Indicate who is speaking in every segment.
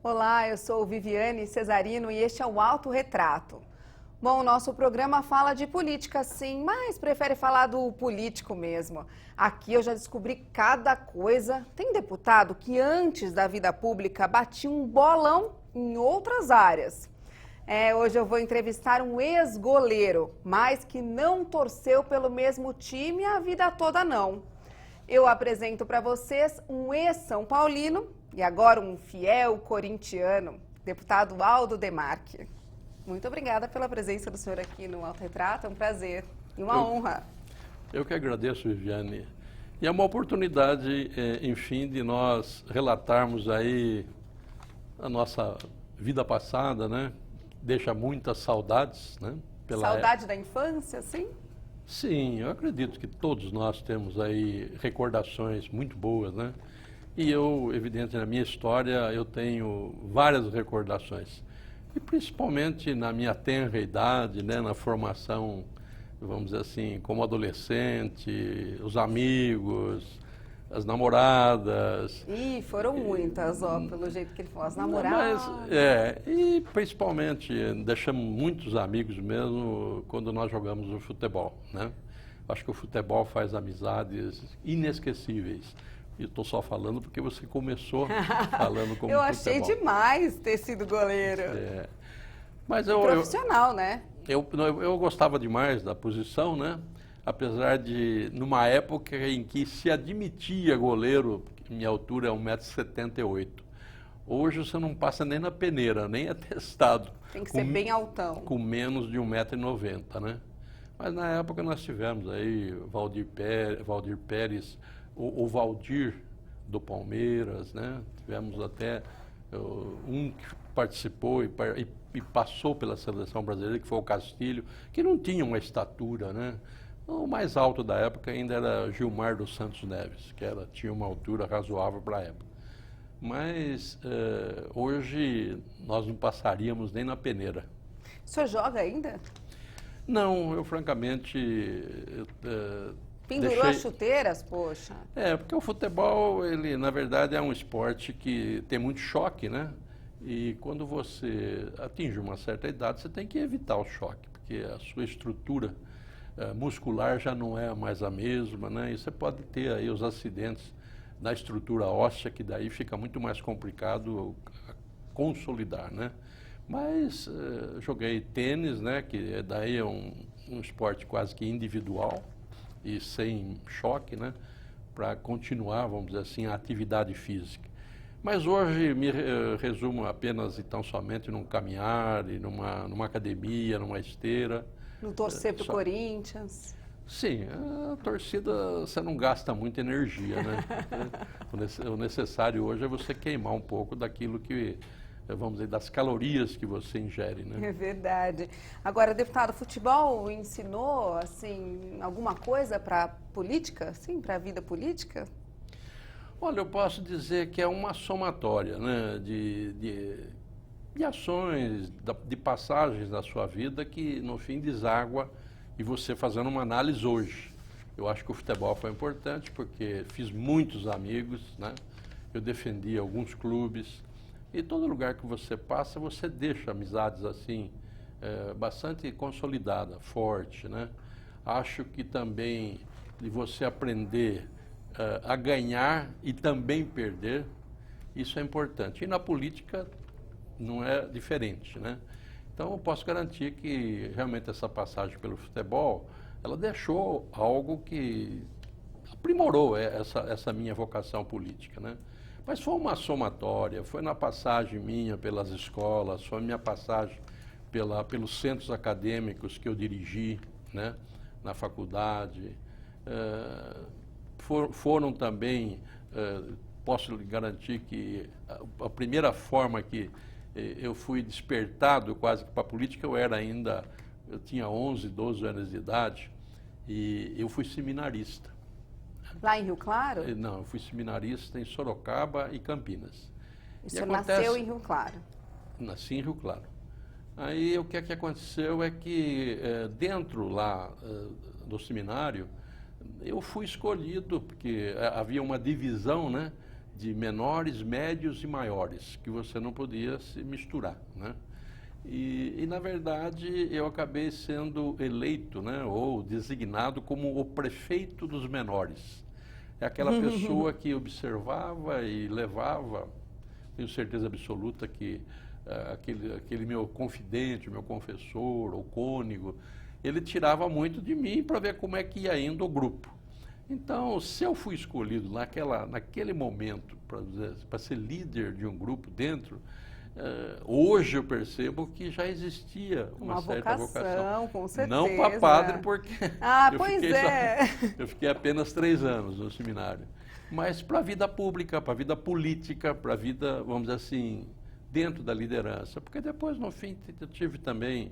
Speaker 1: Olá, eu sou Viviane Cesarino e este é o Autorretrato. Bom, o nosso programa fala de política sim, mas prefere falar do político mesmo. Aqui eu já descobri cada coisa. Tem deputado que antes da vida pública batia um bolão em outras áreas. Hoje eu vou entrevistar um ex-goleiro, mas que não torceu pelo mesmo time a vida toda não. Eu apresento para vocês um ex-São Paulino e agora um fiel corintiano, deputado Aldo Demarque. Muito obrigada pela presença do senhor aqui no Autorretrato, é um prazer e uma honra.
Speaker 2: Eu que agradeço, Viviane. E é uma oportunidade, enfim, de nós relatarmos aí a nossa vida passada, né? Deixa muitas saudades, né?
Speaker 1: Saudade da infância, sim?
Speaker 2: Sim, eu acredito que todos nós temos aí recordações muito boas, né? E eu, evidente, na minha história, eu tenho várias recordações. E principalmente na minha tenra idade, né, na formação, vamos dizer assim, como adolescente, os amigos, as namoradas.
Speaker 1: Ih, foram muitas, ó, pelo jeito que ele falou, as namoradas.
Speaker 2: E principalmente deixamos muitos amigos mesmo quando nós jogamos o futebol, né? Acho que o futebol faz amizades inesquecíveis. E estou só falando porque você começou falando como
Speaker 1: Eu achei
Speaker 2: futebol.
Speaker 1: demais ter sido goleiro.
Speaker 2: Mas
Speaker 1: profissional, né?
Speaker 2: Eu gostava demais da posição, né? Apesar de, numa época em que se admitia goleiro, minha altura é 1,78 m. Hoje você não passa nem na peneira, nem atestado.
Speaker 1: Tem que ser bem altão.
Speaker 2: Com menos de 1,90 m, né? Mas na época nós tivemos aí Valdir Pérez, o Valdir do Palmeiras, né? Tivemos até um que participou e passou pela seleção brasileira, que foi o Castilho, que não tinha uma estatura, né? O mais alto da época ainda era Gilmar dos Santos Neves, que tinha uma altura razoável para a época. Mas hoje nós não passaríamos nem na peneira.
Speaker 1: O senhor joga ainda?
Speaker 2: Não, eu francamente...
Speaker 1: Pendurou as chuteiras, poxa?
Speaker 2: Porque o futebol, ele na verdade é um esporte que tem muito choque, né? E quando você atinge uma certa idade, você tem que evitar o choque, porque a sua estrutura muscular já não é mais a mesma, né? E você pode ter aí os acidentes na estrutura óssea, que daí fica muito mais complicado consolidar, né? Mas joguei tênis, né? Que daí é um esporte quase que individual e sem choque, né? Para continuar, vamos dizer assim, a atividade física. Mas hoje me resumo apenas e tão somente num caminhar, e numa academia, numa esteira.
Speaker 1: No torcer pro Corinthians.
Speaker 2: Sim, a torcida você não gasta muita energia, né? O necessário hoje é você queimar um pouco daquilo que, vamos dizer, das calorias que você ingere, né?
Speaker 1: É verdade. Agora, deputado, futebol ensinou, assim, alguma coisa para política, sim, para a vida política?
Speaker 2: Olha, eu posso dizer que é uma somatória, né, de ações, de passagens da sua vida que, no fim, deságua e você fazendo uma análise hoje. Eu acho que o futebol foi importante porque fiz muitos amigos, né? Eu defendi alguns clubes e todo lugar que você passa, você deixa amizades assim, bastante consolidada, forte, né? Acho que também de você aprender a ganhar e também perder, isso é importante. E na política não é diferente, né? Então eu posso garantir que realmente essa passagem pelo futebol, ela deixou algo que aprimorou essa minha vocação política, né? Mas foi uma somatória, foi na passagem minha pelas escolas, foi minha passagem pelos centros acadêmicos que eu dirigi, né? Na faculdade. Foram também, posso lhe garantir que a primeira forma que eu fui despertado quase que para a política, eu tinha 11, 12 anos de idade e eu fui seminarista.
Speaker 1: Lá em Rio Claro?
Speaker 2: Não, eu fui seminarista em Sorocaba e Campinas.
Speaker 1: O senhor nasceu em Rio Claro?
Speaker 2: Nasci em Rio Claro. Aí o que aconteceu é que dentro lá do seminário, eu fui escolhido, porque havia uma divisão, né, de menores, médios e maiores, que você não podia se misturar, né? Na verdade, eu acabei sendo eleito, né, ou designado como o prefeito dos menores. É aquela pessoa que observava e levava, tenho certeza absoluta que aquele meu confidente, meu confessor, o cônego, ele tirava muito de mim para ver como é que ia indo o grupo. Então, se eu fui escolhido naquele momento para ser líder de um grupo dentro, hoje eu percebo que já existia uma certa vocação.
Speaker 1: Com certeza.
Speaker 2: Não para padre, porque eu fiquei apenas 3 anos no seminário. Mas para a vida pública, para a vida política, para a vida, vamos dizer assim, dentro da liderança. Porque depois, no fim, eu tive também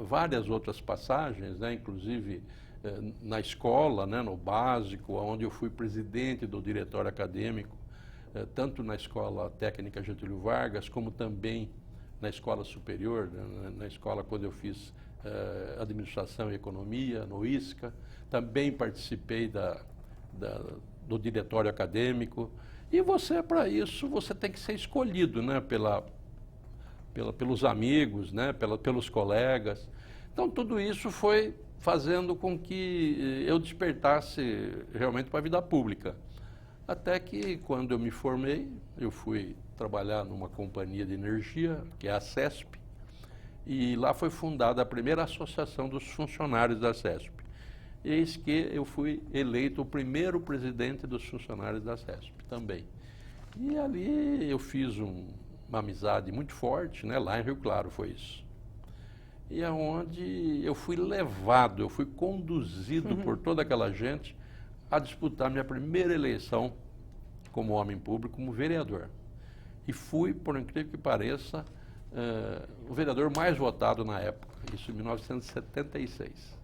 Speaker 2: várias outras passagens, né, inclusive na escola, né, no básico, onde eu fui presidente do diretório acadêmico, tanto na Escola Técnica Getúlio Vargas, como também na Escola Superior, né, na escola quando eu fiz Administração e Economia, no ISCA. Também participei do diretório acadêmico. E você, para isso, você tem que ser escolhido, né, pelos amigos, né, pelos colegas. Então, tudo isso foi fazendo com que eu despertasse realmente para a vida pública. Até que, quando eu me formei, eu fui trabalhar numa companhia de energia, que é a CESP, e lá foi fundada a primeira associação dos funcionários da CESP. Eis que eu fui eleito o primeiro presidente dos funcionários da CESP também. E ali eu fiz uma amizade muito forte, né? Lá em Rio Claro foi isso. E é onde eu fui levado, eu fui conduzido por toda aquela gente a disputar minha primeira eleição como homem público, como vereador. E fui, por incrível que pareça, o vereador mais votado na época, isso em 1976.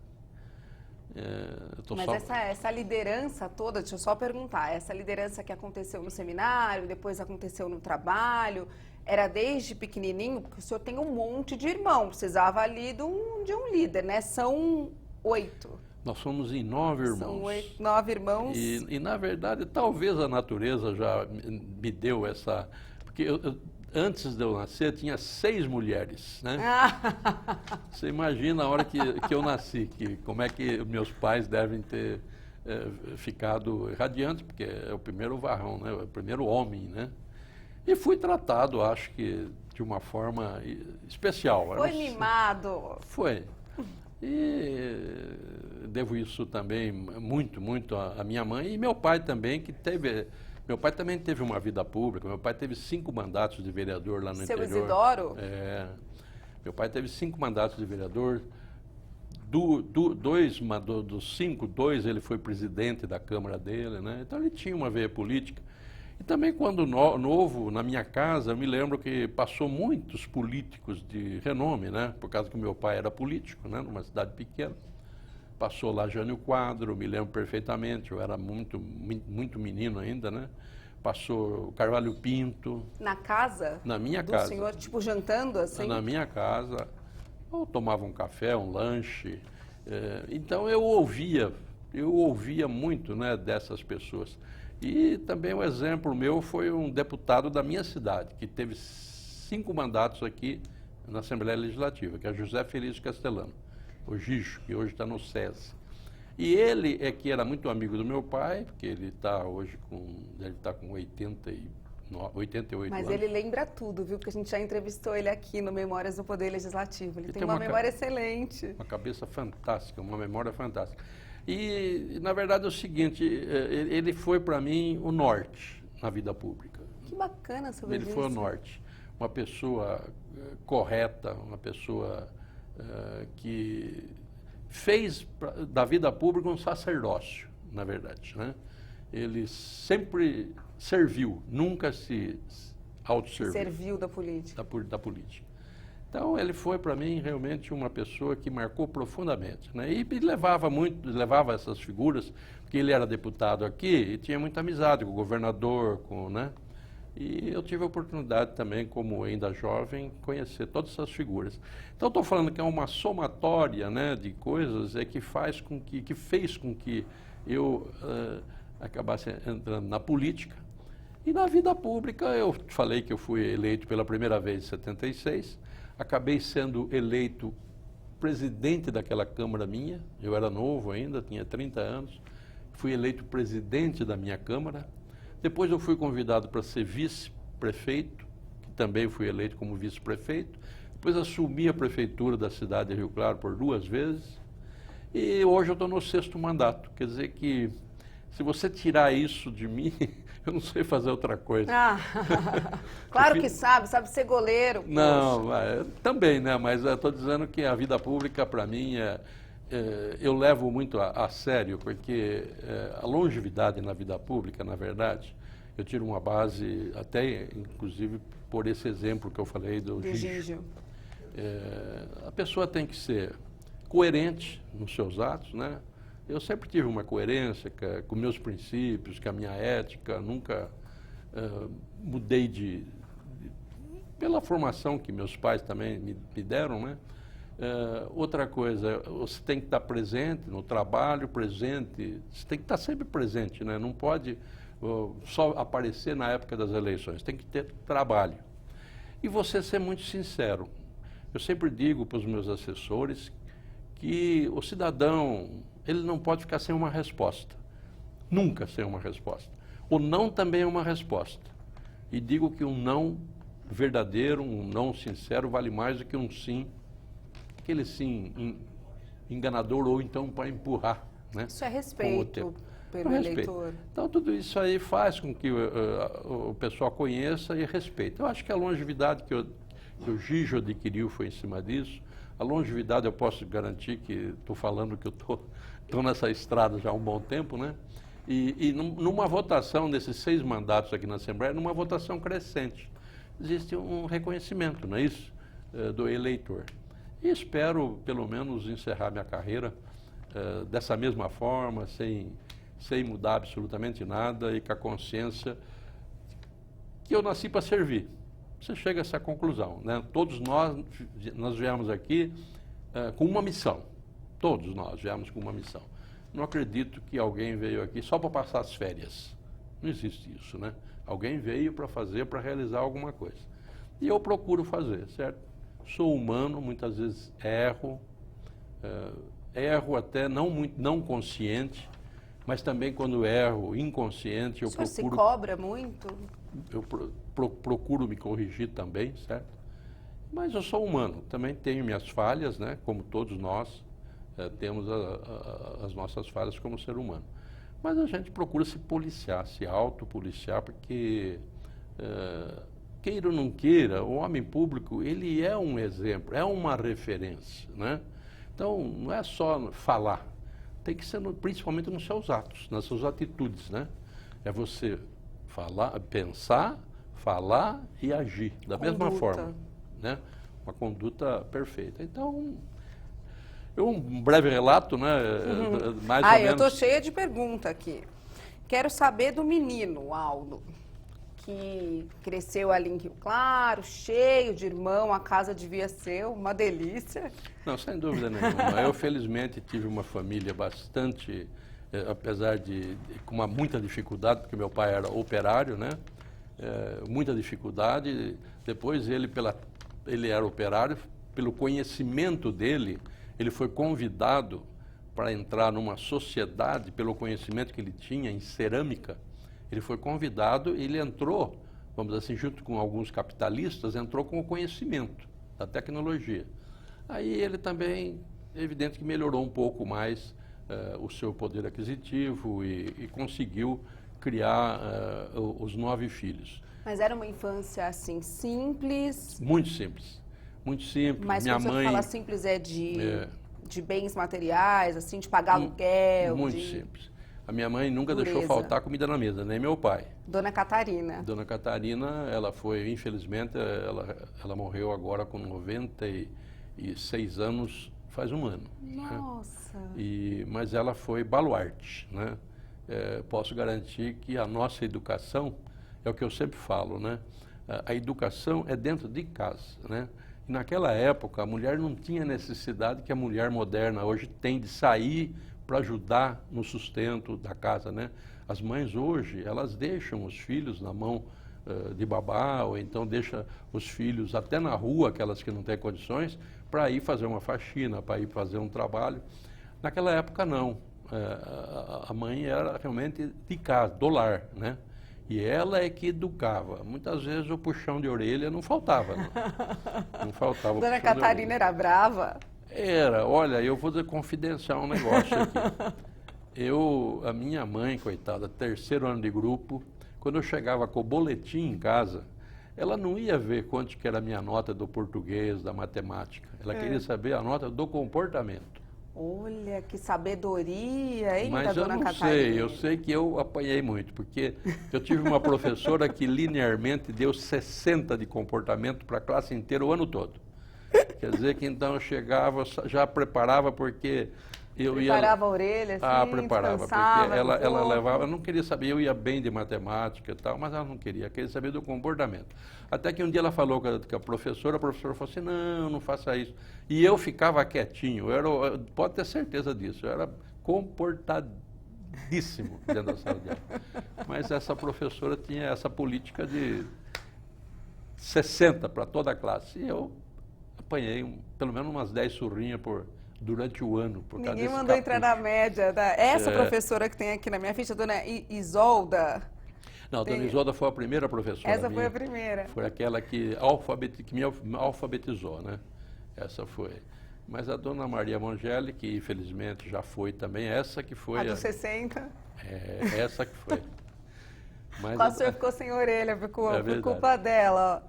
Speaker 1: Mas essa liderança toda, deixa eu só perguntar, essa liderança que aconteceu no seminário, depois aconteceu no trabalho, era desde pequenininho? Porque o senhor tem um monte de irmão, precisava ali de um líder, né? São 8.
Speaker 2: Nós somos em 9 irmãos.
Speaker 1: São 9 irmãos.
Speaker 2: E, na verdade, talvez a natureza já me deu essa... Porque antes de eu nascer, tinha 6 mulheres, né? Você imagina a hora que eu nasci, como é que meus pais devem ter ficado radiantes, porque é o primeiro varão, né? O primeiro homem, né? E fui tratado, acho que, de uma forma especial.
Speaker 1: Foi mimado.
Speaker 2: Foi. E devo isso também muito à minha mãe e meu pai também, que teve... Meu pai também teve uma vida pública, meu pai teve 5 mandatos de vereador lá no interior.
Speaker 1: Seu Isidoro?
Speaker 2: Meu pai teve 5 mandatos de vereador, dos 5, 2 ele foi presidente da Câmara dele, né? Então ele tinha uma veia política. E também quando novo, na minha casa, eu me lembro que passou muitos políticos de renome, né? Por causa que meu pai era político, né? Numa cidade pequena. Passou lá Jânio Quadro, me lembro perfeitamente, eu era muito menino ainda, né? Passou Carvalho Pinto.
Speaker 1: Na casa?
Speaker 2: Na minha
Speaker 1: do
Speaker 2: casa.
Speaker 1: Do senhor, tipo, jantando assim?
Speaker 2: Na minha casa. Ou tomava um café, um lanche. Então eu ouvia muito, né, dessas pessoas. E também um exemplo meu foi um deputado da minha cidade, que teve 5 mandatos aqui na Assembleia Legislativa, que é José Felício Castellano, o Gicho, que hoje está no SESI. E ele é que era muito amigo do meu pai, porque ele está hoje com 88
Speaker 1: Mas
Speaker 2: anos.
Speaker 1: ele lembra tudo, viu? Porque a gente já entrevistou ele aqui no Memórias do Poder Legislativo. Ele tem uma memória excelente.
Speaker 2: Uma cabeça fantástica, uma memória fantástica. E, na verdade, é o seguinte, ele foi para mim o norte na vida pública.
Speaker 1: Que bacana saber disso.
Speaker 2: Ele foi o norte. Uma pessoa correta, uma pessoa que fez da vida pública um sacerdócio, na verdade, né? Ele sempre serviu, nunca se autosserviu.
Speaker 1: Serviu da política.
Speaker 2: Da política. Então, ele foi, para mim, realmente uma pessoa que marcou profundamente, né? E levava essas figuras, porque ele era deputado aqui e tinha muita amizade com o governador, né? E eu tive a oportunidade também, como ainda jovem, conhecer todas essas figuras. Então, estou falando que é uma somatória, né, de coisas que fez com que eu acabasse entrando na política. E na vida pública, eu falei que eu fui eleito pela primeira vez em 76, acabei sendo eleito presidente daquela Câmara minha, eu era novo ainda, tinha 30 anos, fui eleito presidente da minha Câmara, depois eu fui convidado para ser vice-prefeito, que também fui eleito como vice-prefeito, depois assumi a prefeitura da cidade de Rio Claro por 2 vezes, e hoje eu estou no 6º mandato, quer dizer que se você tirar isso de mim, eu não sei fazer outra coisa.
Speaker 1: Ah, claro que sabe ser goleiro.
Speaker 2: Não, também, né? Mas eu estou dizendo que a vida pública, para mim, eu levo muito a sério, porque a longevidade na vida pública, na verdade, eu tiro uma base, até inclusive por esse exemplo que eu falei do Gigio. A pessoa tem que ser coerente nos seus atos, né? Eu sempre tive uma coerência com meus princípios, com a minha ética, nunca mudei pela formação que meus pais também me deram, né? Outra coisa, você tem que estar presente no trabalho, presente, você tem que estar sempre presente, né? Não pode só aparecer na época das eleições, tem que ter trabalho. E você ser muito sincero. Eu sempre digo para os meus assessores que o cidadão, ele não pode ficar sem uma resposta, nunca sem uma resposta. O não também é uma resposta. E digo que um não verdadeiro, um não sincero, vale mais do que um sim, aquele sim enganador ou então para empurrar, né?
Speaker 1: Isso é respeito pelo eleitor.
Speaker 2: Então tudo isso aí faz com que o pessoal conheça e respeite. Eu acho que a longevidade que o Gigio adquiriu foi em cima disso. A longevidade eu posso garantir que estou falando que eu estou nessa estrada já há um bom tempo, né? E numa votação desses 6 mandatos aqui na Assembleia, numa votação crescente, existe um reconhecimento, não é isso? Do eleitor. E espero, pelo menos, encerrar minha carreira dessa mesma forma, sem mudar absolutamente nada e com a consciência que eu nasci para servir. Você chega a essa conclusão, né? Todos nós viemos aqui com uma missão. Todos nós viemos com uma missão. Não acredito que alguém veio aqui só para passar as férias. Não existe isso, né? Alguém veio para realizar alguma coisa. E eu procuro fazer, certo? Sou humano, muitas vezes erro até não consciente, mas também quando erro inconsciente, eu procuro...
Speaker 1: O senhor se cobra muito?
Speaker 2: Eu procuro me corrigir também, certo? Mas eu sou humano, também tenho minhas falhas, né? Como todos nós temos as nossas falhas como ser humano. Mas a gente procura se policiar, se autopoliciar, porque queira ou não queira, o homem público, ele é um exemplo, é uma referência, né? Então, não é só falar, tem que ser principalmente nos seus atos, nas suas atitudes, né? É você pensar, falar e agir da mesma forma, né? Uma conduta perfeita. Então, um breve relato, né? Mais ou menos.
Speaker 1: Eu estou cheia de pergunta aqui. Quero saber do menino, Aldo, que cresceu ali em Rio Claro, cheio de irmão, a casa devia ser uma delícia.
Speaker 2: Não, sem dúvida nenhuma. Eu, felizmente, tive uma família bastante, apesar com muita dificuldade, porque meu pai era operário, né? Muita dificuldade. Depois ele era operário, pelo conhecimento dele, ele foi convidado para entrar numa sociedade, pelo conhecimento que ele tinha em cerâmica. Ele foi convidado e ele entrou, vamos dizer assim, junto com alguns capitalistas, entrou com o conhecimento da tecnologia. Aí ele também, é evidente que melhorou um pouco mais o seu poder aquisitivo e conseguiu criar os 9 filhos.
Speaker 1: Mas era uma infância, assim, simples?
Speaker 2: Muito simples, muito simples.
Speaker 1: Mas
Speaker 2: minha
Speaker 1: quando você
Speaker 2: mãe
Speaker 1: fala simples, de bens materiais, assim, de pagar aluguel?
Speaker 2: Muito simples. A minha mãe nunca deixou faltar comida na mesa, nem meu pai.
Speaker 1: Dona Catarina.
Speaker 2: Dona Catarina, ela foi, infelizmente, ela morreu agora com 96 anos, faz um ano.
Speaker 1: Nossa!
Speaker 2: Né? Mas ela foi baluarte, né? Posso garantir que a nossa educação, é o que eu sempre falo, né? A educação é dentro de casa, né? E naquela época, a mulher não tinha necessidade que a mulher moderna hoje tem de sair para ajudar no sustento da casa, né? As mães hoje, elas deixam os filhos na mão de babá, ou então deixa os filhos até na rua, aquelas que não têm condições, para ir fazer uma faxina, para ir fazer um trabalho. Naquela época, não. A mãe era realmente de casa, do lar, né? E ela é que educava. Muitas vezes o puxão de orelha não faltava. Não faltava.
Speaker 1: Dona Catarina era brava?
Speaker 2: Era. Olha, eu vou confidenciar um negócio aqui. A minha mãe, coitada, terceiro ano de grupo, quando eu chegava com o boletim em casa, ela não ia ver quanto que era a minha nota do português, da matemática. Ela queria saber a nota do comportamento.
Speaker 1: Olha, que sabedoria, hein,
Speaker 2: Mas
Speaker 1: da
Speaker 2: eu
Speaker 1: Dona
Speaker 2: não
Speaker 1: Catarina?
Speaker 2: sei, eu sei que eu apanhei muito, porque eu tive uma professora que linearmente deu 60 de comportamento para a classe inteira o ano todo. Quer dizer que então eu chegava, já preparava porque eu
Speaker 1: preparava a orelha, assim,
Speaker 2: preparava, porque ela levava, eu não queria saber, eu ia bem de matemática e tal, mas ela não queria saber do comportamento. Até que um dia ela falou com a professora falou assim, não faça isso. E eu ficava quietinho, pode ter certeza disso, eu era comportadíssimo dentro da sala de aula. Mas essa professora tinha essa política de 60 para toda a classe, e eu apanhei pelo menos umas 10 surrinhas durante o ano.
Speaker 1: Ninguém mandou entrar na média. Essa professora que tem aqui na minha ficha, dona Isolda.
Speaker 2: Não, a dona Isolda foi a primeira professora.
Speaker 1: Essa foi a primeira.
Speaker 2: Foi aquela que me alfabetizou, né? Essa foi. Mas a dona Maria Mongeli, que infelizmente já foi também, essa que foi.
Speaker 1: A dos 60?
Speaker 2: Essa que foi. Mas
Speaker 1: o senhor ficou sem orelha, por culpa dela.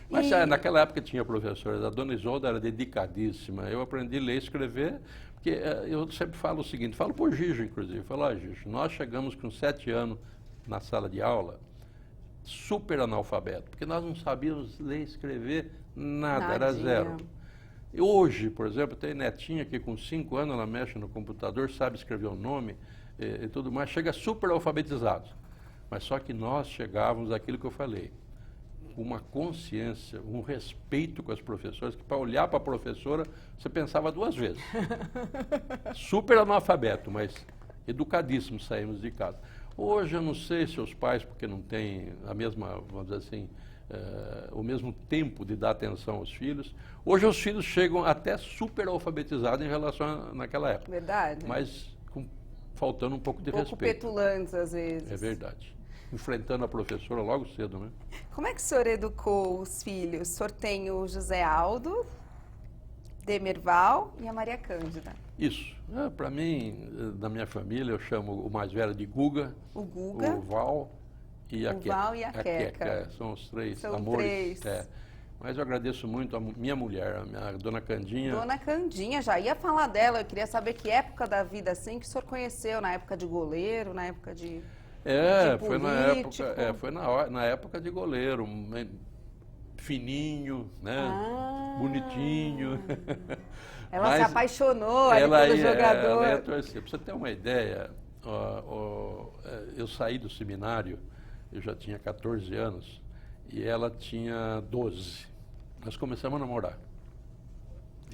Speaker 2: Mas naquela época tinha professores, a dona Isolda era dedicadíssima, eu aprendi a ler e escrever, porque eu sempre falo o seguinte, falo por Gijo, inclusive, falo, Gijo, nós chegamos com 7 anos na sala de aula, super analfabeto, porque nós não sabíamos ler e escrever nada, era zero. E hoje, por exemplo, tem netinha que com 5 anos ela mexe no computador, sabe escrever o nome e tudo mais, chega super alfabetizado. Mas só que nós chegávamos àquilo que eu falei, uma consciência, um respeito com as professoras, que para olhar para a professora, você pensava 2 vezes. Super analfabeto, mas educadíssimo saímos de casa. Hoje eu não sei se os pais, porque não têm a mesma, vamos dizer assim, o mesmo tempo de dar atenção aos filhos, hoje os filhos chegam até super alfabetizados em relação naquela época.
Speaker 1: Verdade.
Speaker 2: Mas faltando um pouco de respeito.
Speaker 1: Petulantes às vezes.
Speaker 2: É verdade. Enfrentando a professora logo cedo, né?
Speaker 1: Como é que o senhor educou os filhos? O senhor tem o José Aldo, Demerval e a Maria Cândida.
Speaker 2: Isso. Para mim, da minha família, eu chamo o mais velho de Guga, o Val e a Queca.
Speaker 1: Val e a Queca.
Speaker 2: São os 3 amores. Mas eu agradeço muito a minha mulher, a dona Candinha.
Speaker 1: Dona Candinha, já ia falar dela. Eu queria saber que época da vida assim que o senhor conheceu, na época de goleiro, na época de
Speaker 2: foi na época de goleiro, fininho, né? Bonitinho.
Speaker 1: Ela se apaixonou ali pelo jogador.
Speaker 2: Ela ia torcer. Para você ter uma ideia, eu saí do seminário, eu já tinha 14 anos, e ela tinha 12. Nós começamos a namorar.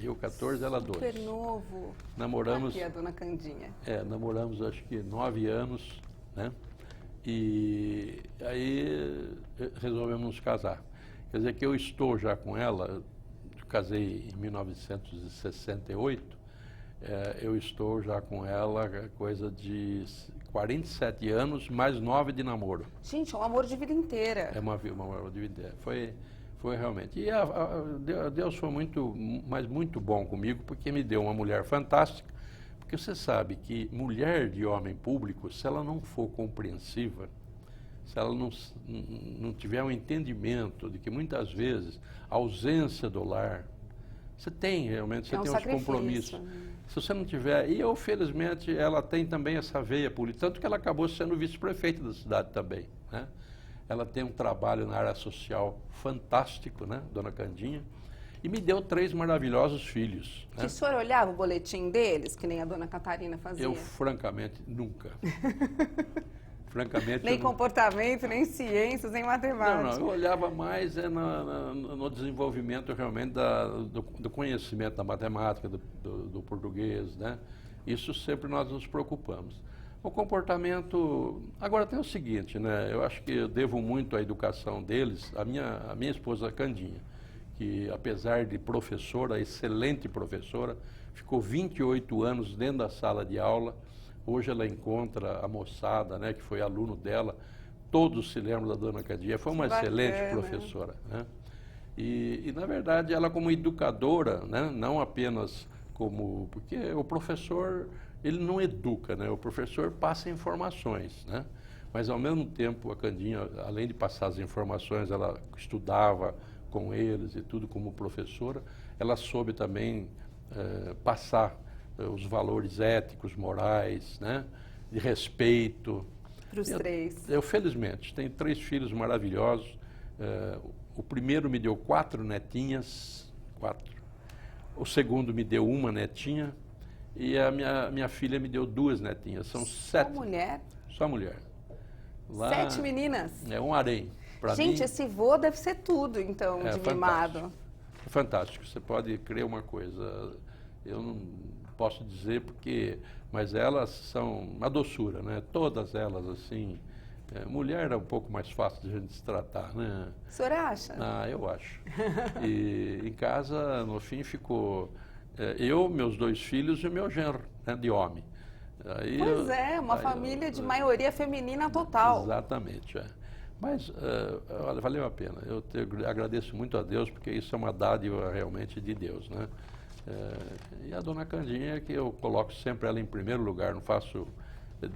Speaker 2: Eu 14, ela 12.
Speaker 1: Super novo.
Speaker 2: Namoramos.
Speaker 1: Aqui a dona Candinha.
Speaker 2: Namoramos acho que 9 anos, né? E aí resolvemos nos casar. Quer dizer que eu estou já com ela, casei em 1968, eu estou já com ela coisa de 47 anos, mais 9 de namoro.
Speaker 1: Gente, é um amor de vida inteira.
Speaker 2: É uma amor de vida inteira. Foi realmente. E Deus foi muito bom comigo, porque me deu uma mulher fantástica. Porque você sabe que mulher de homem público, se ela não for compreensiva, se ela não tiver um entendimento de que muitas vezes a ausência do lar, você tem realmente, você tem uns compromissos. Se você não tiver, e eu felizmente ela tem também essa veia política, tanto que ela acabou sendo vice-prefeita da cidade também, né? Ela tem um trabalho na área social fantástico, né, dona Candinha? E me deu 3 maravilhosos filhos.
Speaker 1: Que o senhor olhava o boletim deles, que nem a dona Catarina fazia?
Speaker 2: Eu, francamente, nunca. Francamente,
Speaker 1: nem comportamento, nem ciências, nem matemática.
Speaker 2: Não, eu olhava mais no desenvolvimento realmente do conhecimento da matemática, do português, né? Isso sempre nós nos preocupamos. O comportamento... Agora tem o seguinte, né? Eu acho que eu devo muito à educação deles, a minha esposa Candinha, que apesar de professora, excelente professora, ficou 28 anos dentro da sala de aula. Hoje ela encontra a moçada, né, que foi aluno dela, todos se lembram da dona Candinha, foi uma excelente professora, né? E, na verdade, ela como educadora, né, não apenas como... Porque o professor, ele não educa, né? O professor passa informações, né? Mas, ao mesmo tempo, a Candinha, além de passar as informações, ela estudava com eles e tudo como professora, ela soube também passar os valores éticos, morais, né? De respeito.
Speaker 1: Para os três.
Speaker 2: Eu, felizmente, tenho 3 filhos maravilhosos. O primeiro me deu 4 netinhas, 4. O segundo me deu 1 netinha. E a minha filha me deu 2 netinhas. São 7.
Speaker 1: Só mulher?
Speaker 2: Só mulher. Lá
Speaker 1: 7 meninas?
Speaker 2: É um harém.
Speaker 1: Gente, esse vô deve ser tudo, então, de mimado.
Speaker 2: É fantástico. Você pode crer uma coisa. Eu não posso dizer porque... Mas elas são uma doçura, né? Todas elas, assim... mulher é um pouco mais fácil de a gente se tratar, né?
Speaker 1: O senhor acha?
Speaker 2: Ah, eu acho. E em casa, no fim, ficou eu, meus 2 filhos e o meu genro, né, de homem. Aí
Speaker 1: pois é, uma família de maioria feminina total.
Speaker 2: Exatamente, Mas olha, valeu a pena. Eu agradeço muito a Deus, porque isso é uma dádiva realmente de Deus, né? E a dona Candinha, que eu coloco sempre ela em primeiro lugar, não faço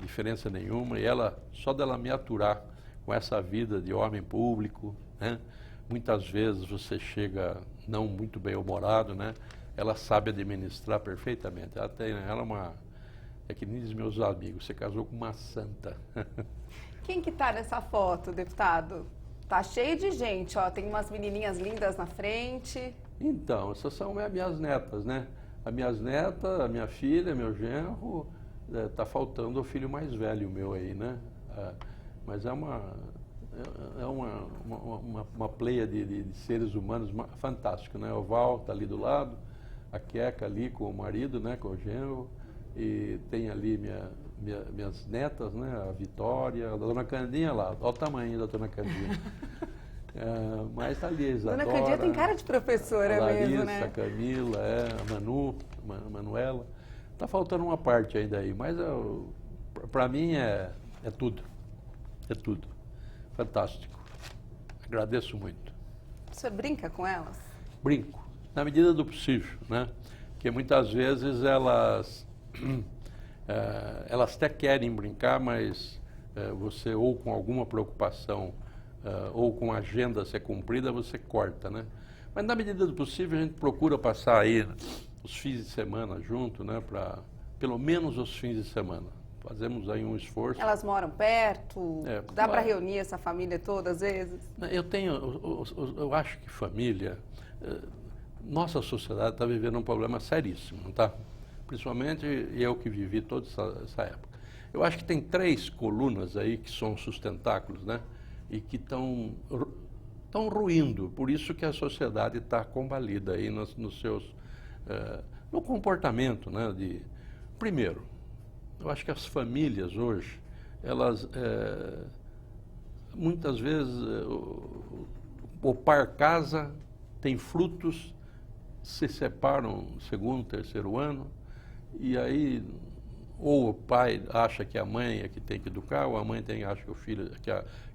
Speaker 2: diferença nenhuma, e ela, só dela me aturar com essa vida de homem público, né? Muitas vezes você chega não muito bem-humorado, né? Ela sabe administrar perfeitamente. É que nem diz meus amigos, você casou com uma santa.
Speaker 1: Quem que tá nessa foto, deputado? Tá cheio de gente, ó, tem umas menininhas lindas na frente.
Speaker 2: Então, essas são minhas netas, né? As minhas netas, a minha filha, meu genro, tá faltando o filho mais velho meu aí, né? Mas é uma pleia de seres humanos fantástico, né? O Val tá ali do lado, a Queca ali com o marido, né? Com o genro, e tem ali minhas netas, né? A Vitória, a dona Candinha lá, olha o tamanho da dona Candinha. Mas tá ali a Isadora,
Speaker 1: dona Candinha tem cara de professora
Speaker 2: a Larissa,
Speaker 1: mesmo, né?
Speaker 2: A Camila, a Manuela. Tá faltando uma parte ainda aí, mas para mim é tudo. É tudo. Fantástico. Agradeço muito.
Speaker 1: O senhor brinca com elas?
Speaker 2: Brinco, na medida do possível, né? Porque muitas vezes elas até querem brincar, mas você ou com alguma preocupação ou com agenda a ser cumprida, você corta, né? Mas na medida do possível a gente procura passar aí os fins de semana junto, né? Pelo menos os fins de semana. Fazemos aí um esforço.
Speaker 1: Elas moram perto? Dá para reunir essa família toda às vezes?
Speaker 2: Eu acho que família... Nossa sociedade está vivendo um problema seríssimo, tá? Principalmente eu que vivi toda essa época. Eu acho que tem 3 colunas aí que são sustentáculos, né? E que estão ruindo. Por isso que a sociedade está combalida aí no comportamento, né? Primeiro, eu acho que as famílias hoje, elas muitas vezes o par casa, tem frutos, se separam no 2º, 3º ano, e aí ou o pai acha que a mãe é que tem que educar, ou a mãe acha que o filho,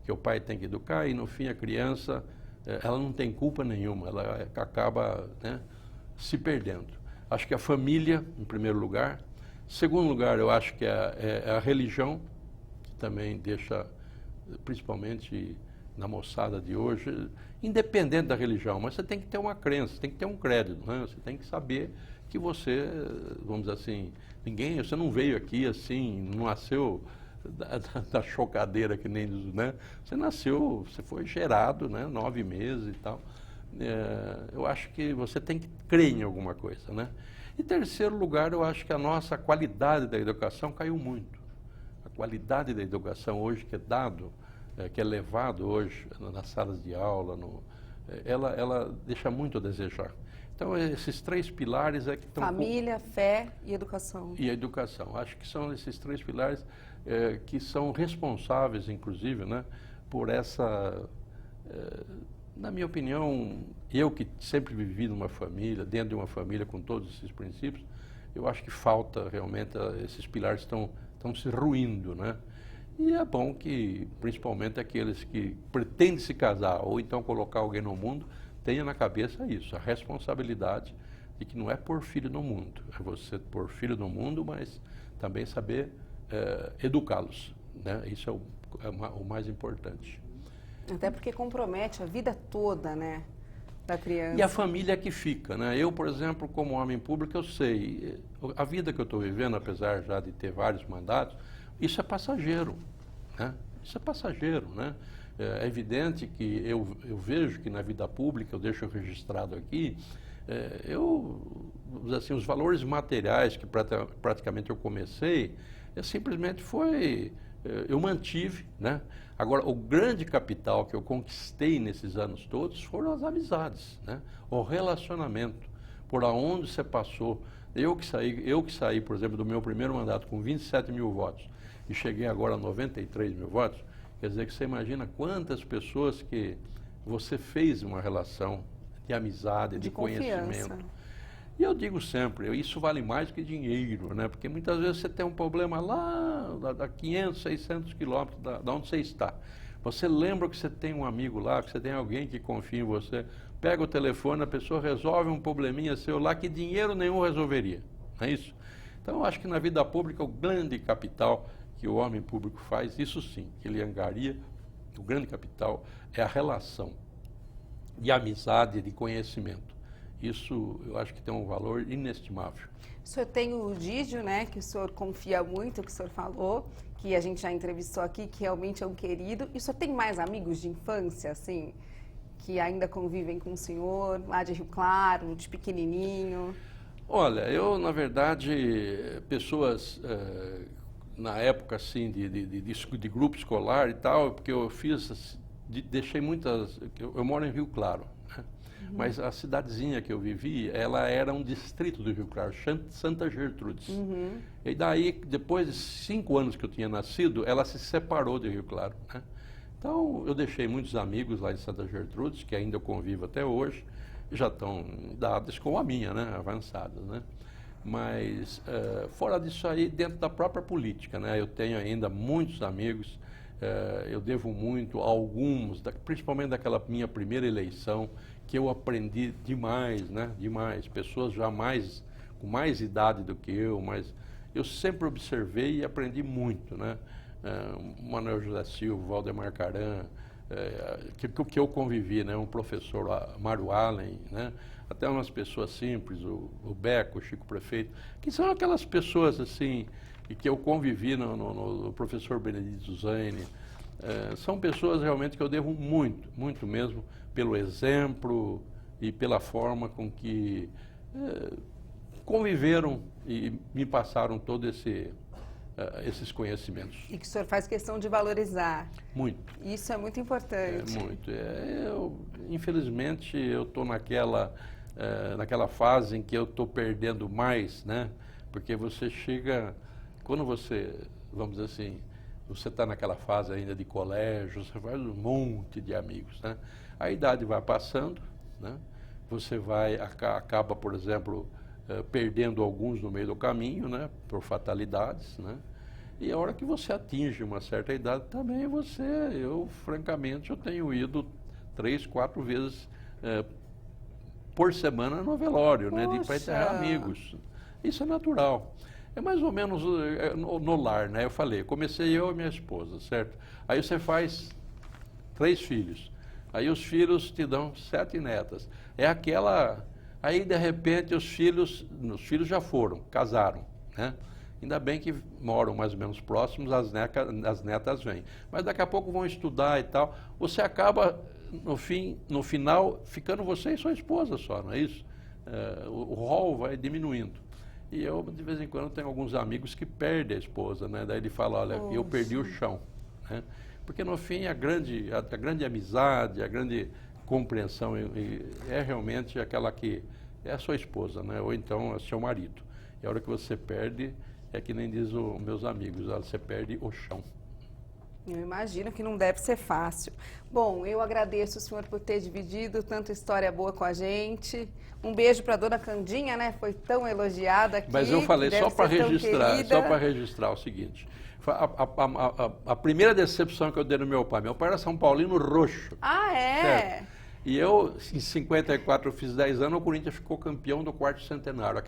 Speaker 2: que o pai tem que educar, e no fim a criança, ela não tem culpa nenhuma, ela acaba, né, se perdendo. Acho que a família, em primeiro lugar. Segundo lugar, eu acho que é a religião, que também deixa, principalmente na moçada de hoje, independente da religião, mas você tem que ter uma crença, tem que ter um crédito, né? Você tem que saber que você, vamos dizer assim, você não veio aqui assim, não nasceu da chocadeira que nem, né? Você nasceu, você foi gerado, né? 9 meses e tal. Eu acho que você tem que crer em alguma coisa, né? Em terceiro lugar, eu acho que a nossa qualidade da educação caiu muito. A qualidade da educação hoje que é dado, que é levado hoje nas salas de aula, ela deixa muito a desejar. Então, esses 3 pilares é que estão...
Speaker 1: Família, fé e educação.
Speaker 2: E a educação. Acho que são esses 3 pilares que são responsáveis, inclusive, né, por essa... na minha opinião, eu que sempre vivi numa família, dentro de uma família com todos esses princípios, eu acho que falta realmente, esses pilares estão se ruindo, né? E é bom que, principalmente aqueles que pretendem se casar ou então colocar alguém no mundo, tenha na cabeça isso, a responsabilidade de que não é pôr filho no mundo, é você pôr filho no mundo, mas também saber educá-los, né? Isso é o mais importante.
Speaker 1: Até porque compromete a vida toda, né, da criança.
Speaker 2: E a família que fica, né? Eu, por exemplo, como homem público, eu sei, a vida que eu estou vivendo, apesar já de ter vários mandatos, isso é passageiro, né? Isso é passageiro, né? É evidente que eu vejo que na vida pública, eu deixo registrado aqui, assim, os valores materiais que praticamente eu comecei, simplesmente eu mantive, né? Agora, o grande capital que eu conquistei nesses anos todos foram as amizades, né? O relacionamento, por onde você passou. Eu que saí, por exemplo, do meu primeiro mandato com 27 mil votos e cheguei agora a 93 mil votos, quer dizer que você imagina quantas pessoas que você fez uma relação de amizade, de conhecimento. E eu digo sempre, isso vale mais que dinheiro, né? Porque muitas vezes você tem um problema lá, a 500, 600 quilômetros da onde você está. Você lembra que você tem um amigo lá, que você tem alguém que confia em você, pega o telefone, a pessoa resolve um probleminha seu lá que dinheiro nenhum resolveria, não é isso? Então, eu acho que na vida pública o grande capital que o homem público faz, isso sim, que ele angaria, o grande capital é a relação de amizade, de conhecimento. Isso eu acho que tem um valor inestimável.
Speaker 1: O senhor tem o Dídio, né, que o senhor confia muito, que o senhor falou, que a gente já entrevistou aqui, que realmente é um querido. E o senhor tem mais amigos de infância, assim, que ainda convivem com o senhor, lá de Rio Claro, de pequenininho?
Speaker 2: Olha, eu, na verdade, pessoas, na época, assim, de grupo escolar e tal, porque eu deixei muitas... Eu moro em Rio Claro, né? Mas a cidadezinha que eu vivi, ela era um distrito do Rio Claro, Santa Gertrudes. E daí, depois de 5 anos que eu tinha nascido, ela se separou de Rio Claro, né? Então, eu deixei muitos amigos lá em Santa Gertrudes, que ainda eu convivo até hoje, já estão dados com a minha, né, avançadas, né? Mas, fora disso aí, dentro da própria política, né, eu tenho ainda muitos amigos, eu devo muito a alguns, principalmente daquela minha primeira eleição, que eu aprendi demais, né, demais, pessoas já com mais idade do que eu, mas eu sempre observei e aprendi muito, né? Manuel José Silva, Valdemar Caran, que eu convivi, né? Um professor, Mário Allen, né? Até umas pessoas simples, o Beco, o Chico Prefeito, que são aquelas pessoas assim, e que eu convivi no professor Benedito Zaine. São pessoas realmente que eu devo muito, muito mesmo, pelo exemplo e pela forma com que conviveram e me passaram todos esses conhecimentos.
Speaker 1: E que o senhor faz questão de valorizar.
Speaker 2: Muito.
Speaker 1: Isso é muito importante.
Speaker 2: Muito. Infelizmente, eu estou naquela fase em que eu estou perdendo mais, né? Porque você chega, quando você, vamos dizer assim, você está naquela fase ainda de colégio, você faz um monte de amigos, né? A idade vai passando, né? Você acaba, por exemplo, perdendo alguns no meio do caminho, né? Por fatalidades, né? E a hora que você atinge uma certa idade também eu francamente, eu tenho ido 3, 4 vezes por semana no velório, né? Para enterrar amigos. Isso é natural. É mais ou menos no lar, né? Eu falei, comecei eu e minha esposa, certo? Aí você faz 3 filhos. Aí os filhos te dão 7 netas. Aí de repente os filhos já foram, casaram, né? Ainda bem que moram mais ou menos próximos, as netas vêm. Mas daqui a pouco vão estudar e tal. Você acaba, no final, ficando você e sua esposa só, não é isso? O rol vai diminuindo. E eu, de vez em quando, tenho alguns amigos que perdem a esposa, né? Daí ele fala, olha, eu perdi o chão, né? Porque, no fim, a grande amizade, a grande compreensão é realmente aquela que é a sua esposa, né? Ou então é seu marido. E a hora que você perde, é que nem diz os meus amigos, você perde o chão.
Speaker 1: Eu imagino que não deve ser fácil. Bom, eu agradeço o senhor por ter dividido tanta história boa com a gente. Um beijo para a dona Candinha, né? Foi tão elogiada aqui.
Speaker 2: Mas eu falei só para registrar o seguinte. A primeira decepção que eu dei no meu pai era São Paulino roxo.
Speaker 1: Ah, é?
Speaker 2: Certo? E eu, em 54, eu fiz 10 anos, o Corinthians ficou campeão do quarto centenário.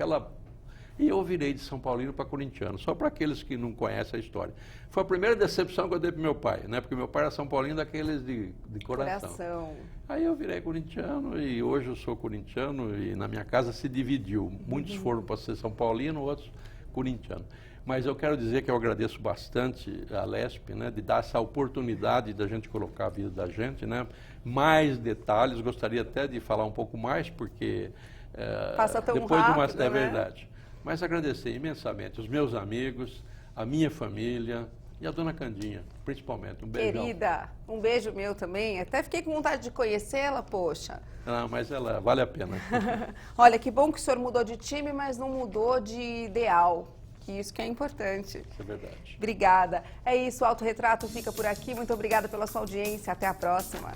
Speaker 2: E eu virei de São Paulino para corintiano, só para aqueles que não conhecem a história. Foi a primeira decepção que eu dei para meu pai, né? Porque meu pai era São Paulino daqueles de coração. Aí eu virei corintiano e hoje eu sou corintiano e na minha casa se dividiu. Muitos foram para ser São Paulino, outros corintiano. Mas eu quero dizer que eu agradeço bastante a Lesp, né, de dar essa oportunidade da gente colocar a vida da gente, né? Mais detalhes, gostaria até de falar um pouco mais, porque
Speaker 1: passa tão
Speaker 2: depois
Speaker 1: rápido,
Speaker 2: é
Speaker 1: né?
Speaker 2: verdade. Mas agradecer imensamente os meus amigos, a minha família e a dona Candinha, principalmente. Um beijão.
Speaker 1: Querida, um beijo meu também. Até fiquei com vontade de conhecê-la, poxa.
Speaker 2: Não, mas ela vale a pena.
Speaker 1: Olha, que bom que o senhor mudou de time, mas não mudou de ideal. Que isso que é importante.
Speaker 2: Isso é verdade.
Speaker 1: Obrigada. É isso, o Autorretrato fica por aqui. Muito obrigada pela sua audiência. Até a próxima.